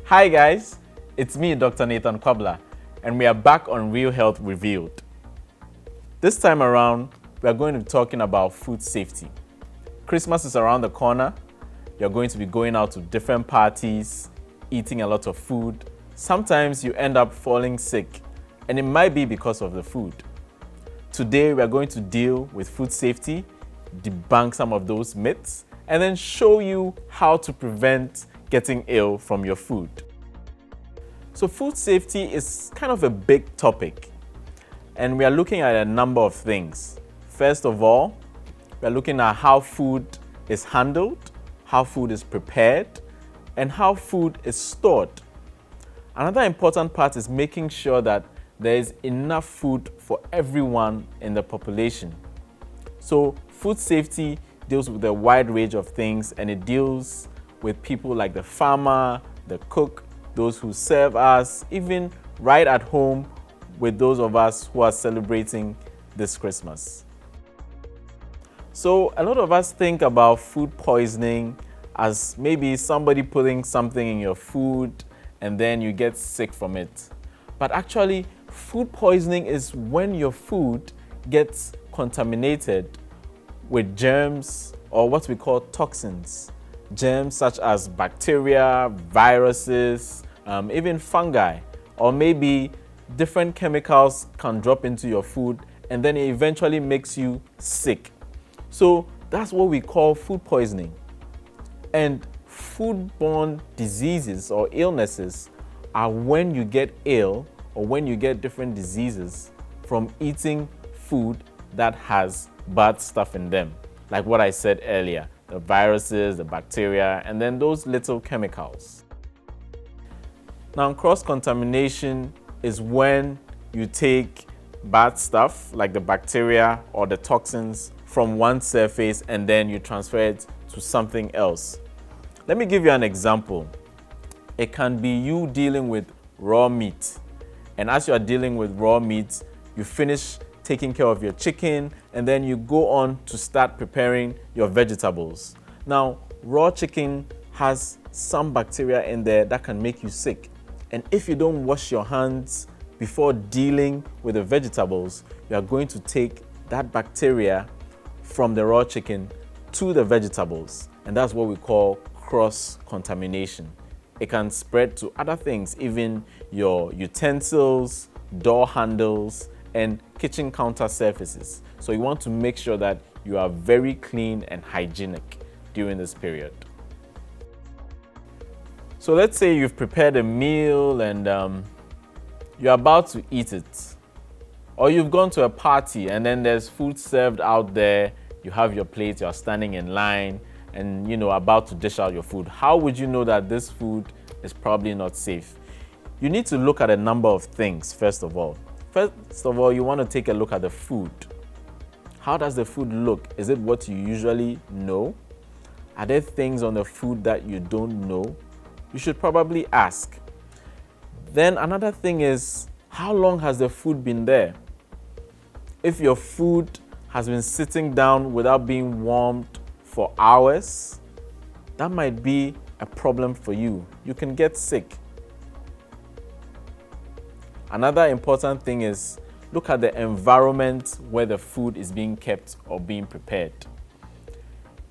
Hi guys, it's me, Dr. Nathan Kwabla, and we are back on Real Health Revealed. This time around, we are going to be talking about food safety. Christmas is around the corner. You're going to be going out to different parties, eating a lot of food. Sometimes you end up falling sick, and it might be because of the food. Today, we are going to deal with food safety, debunk some of those myths, and then show you how to prevent getting ill from your food. So food safety is kind of a big topic, and we are looking at a number of things. First of all, we are looking at how food is handled, how food is prepared, and how food is stored. Another important part is making sure that there is enough food for everyone in the population. So food safety deals with a wide range of things, and it deals with people like the farmer, the cook, those who serve us, even right at home with those of us who are celebrating this Christmas. So a lot of us think about food poisoning as maybe somebody putting something in your food and then you get sick from it. But actually, food poisoning is when your food gets contaminated with germs or what we call toxins. Germs such as bacteria, viruses, even fungi, or maybe different chemicals can drop into your food and then it eventually makes you sick. So that's what we call food poisoning. And food-borne diseases or illnesses are when you get ill or when you get different diseases from eating food that has bad stuff in them, like what I said earlier, the viruses, the bacteria, and then those little chemicals. Now, cross-contamination is when you take bad stuff like the bacteria or the toxins from one surface and then you transfer it to something else. Let me give you an example. It can be you dealing with raw meat, and as you are dealing with raw meat, you finish taking care of your chicken and then you go on to start preparing your vegetables. Now, raw chicken has some bacteria in there that can make you sick. And if you don't wash your hands before dealing with the vegetables, you are going to take that bacteria from the raw chicken to the vegetables. And that's what we call cross-contamination. It can spread to other things, even your utensils, door handles, and kitchen counter surfaces. So you want to make sure that you are very clean and hygienic during this period. So let's say you've prepared a meal and you're about to eat it. Or you've gone to a party and then there's food served out there. You have your plate, you're standing in line and about to dish out your food. How would you know that this food is probably not safe? You need to look at a number of things, first of all. First of all, you want to take a look at the food. How does the food look? Is it what you usually know? Are there things on the food that you don't know? You should probably ask. Then another thing is, how long has the food been there? If your food has been sitting down without being warmed for hours, that might be a problem for you. You can get sick. Another important thing is look at the environment where the food is being kept or being prepared.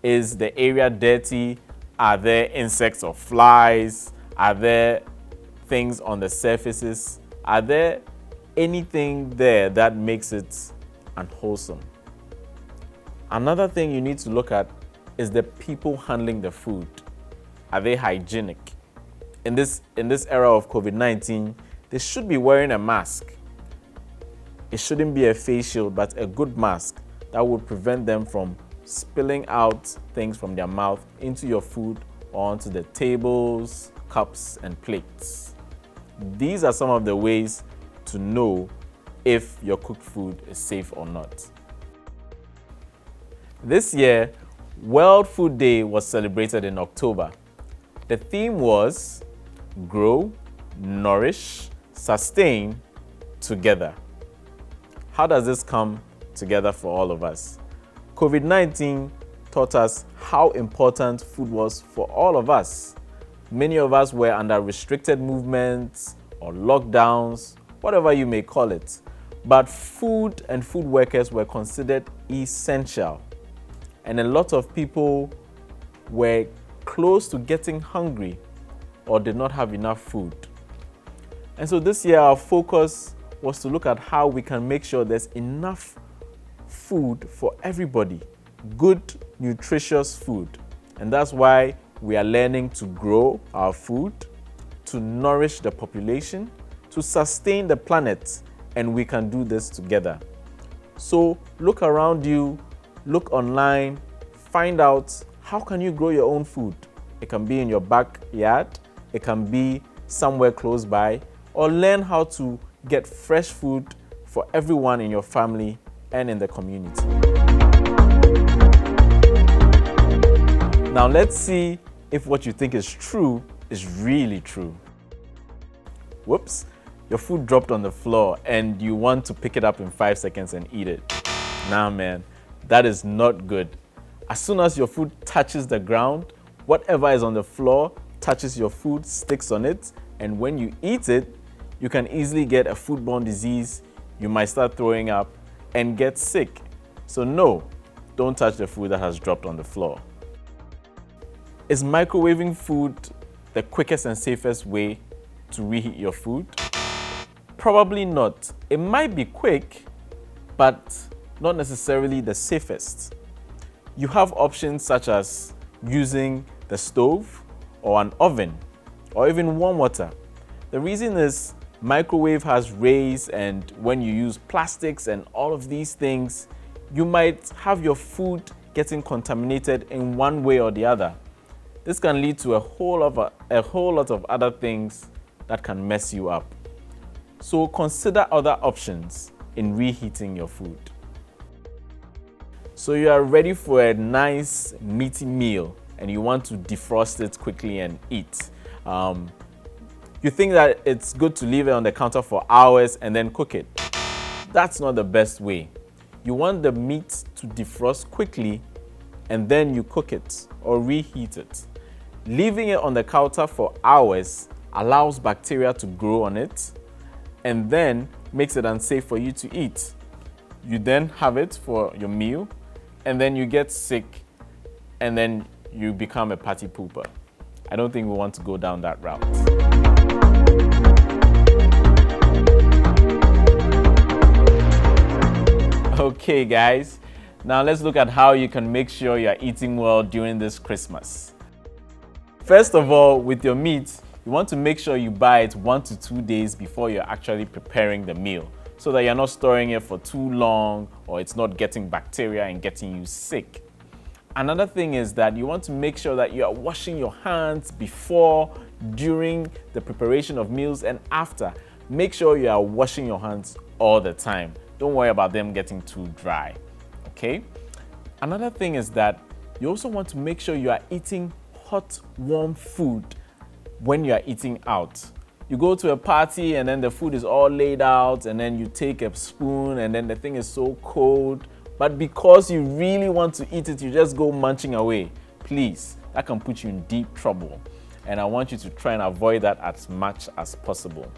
Is the area dirty? Are there insects or flies? Are there things on the surfaces? Are there anything there that makes it unwholesome? Another thing you need to look at is the people handling the food. Are they hygienic? In this era of COVID-19, they should be wearing a mask. It shouldn't be a face shield, but a good mask that would prevent them from spilling out things from their mouth into your food or onto the tables, cups, and plates. These are some of the ways to know if your cooked food is safe or not. This year, World Food Day was celebrated in October. The theme was Grow, Nourish, Sustain Together. How does this come together for all of us? COVID-19 taught us how important food was for all of us. Many of us were under restricted movements or lockdowns, whatever you may call it. But food and food workers were considered essential. And a lot of people were close to getting hungry or did not have enough food. And so this year our focus was to look at how we can make sure there's enough food for everybody, good, nutritious food. And that's why we are learning to grow our food, to nourish the population, to sustain the planet, and we can do this together. So look around you, look online, find out how can you grow your own food. It can be in your backyard, it can be somewhere close by, or learn how to get fresh food for everyone in your family and in the community. Now let's see if what you think is true is really true. Whoops, your food dropped on the floor and you want to pick it up in 5 seconds and eat it. Nah man, that is not good. As soon as your food touches the ground, whatever is on the floor touches your food, sticks on it, and when you eat it, you can easily get a food-borne disease, you might start throwing up and get sick. So no, don't touch the food that has dropped on the floor. Is microwaving food the quickest and safest way to reheat your food? Probably not. It might be quick, but not necessarily the safest. You have options such as using the stove or an oven or even warm water. The reason is microwave has rays, and when you use plastics and all of these things, you might have your food getting contaminated in one way or the other. This can lead to a whole lot of other things that can mess you up. So consider other options in reheating your food. So you are ready for a nice meaty meal and you want to defrost it quickly and eat. You think that it's good to leave it on the counter for hours and then cook it. That's not the best way. You want the meat to defrost quickly and then you cook it or reheat it. Leaving it on the counter for hours allows bacteria to grow on it and then makes it unsafe for you to eat. You then have it for your meal and then you get sick and then you become a party pooper. I don't think we want to go down that route. Okay guys, now let's look at how you can make sure you're eating well during this Christmas. First of all, with your meat, you want to make sure you buy it 1 to 2 days before you're actually preparing the meal, so that you're not storing it for too long or it's not getting bacteria and getting you sick. Another thing is that you want to make sure that you are washing your hands before, during the preparation of meals, and after. Make sure you are washing your hands all the time. Don't worry about them getting too dry, okay? Another thing is that you also want to make sure you are eating hot, warm food when you are eating out. You go to a party and then the food is all laid out and then you take a spoon and then the thing is so cold, but because you really want to eat it, you just go munching away. Please, that can put you in deep trouble. And I want you to try and avoid that as much as possible.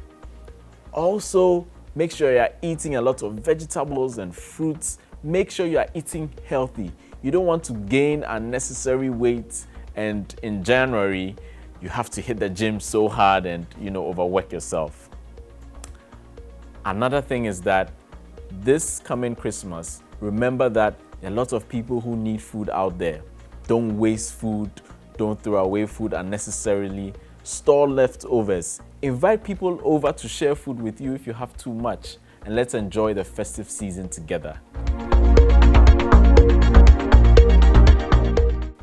Also, make sure you are eating a lot of vegetables and fruits. Make sure you are eating healthy. You don't want to gain unnecessary weight, and in January, you have to hit the gym so hard and, overwork yourself. Another thing is that this coming Christmas, remember that there are lots of people who need food out there. Don't waste food. Don't throw away food unnecessarily. Store leftovers. Invite people over to share food with you if you have too much, and let's enjoy the festive season together.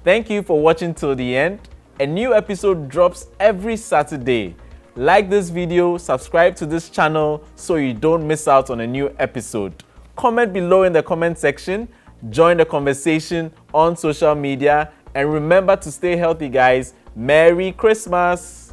Thank you for watching till the end. A new episode drops every Saturday. Like this video, subscribe to this channel so you don't miss out on a new episode. Comment below in the comment section, join the conversation on social media, and remember to stay healthy, guys. Merry Christmas!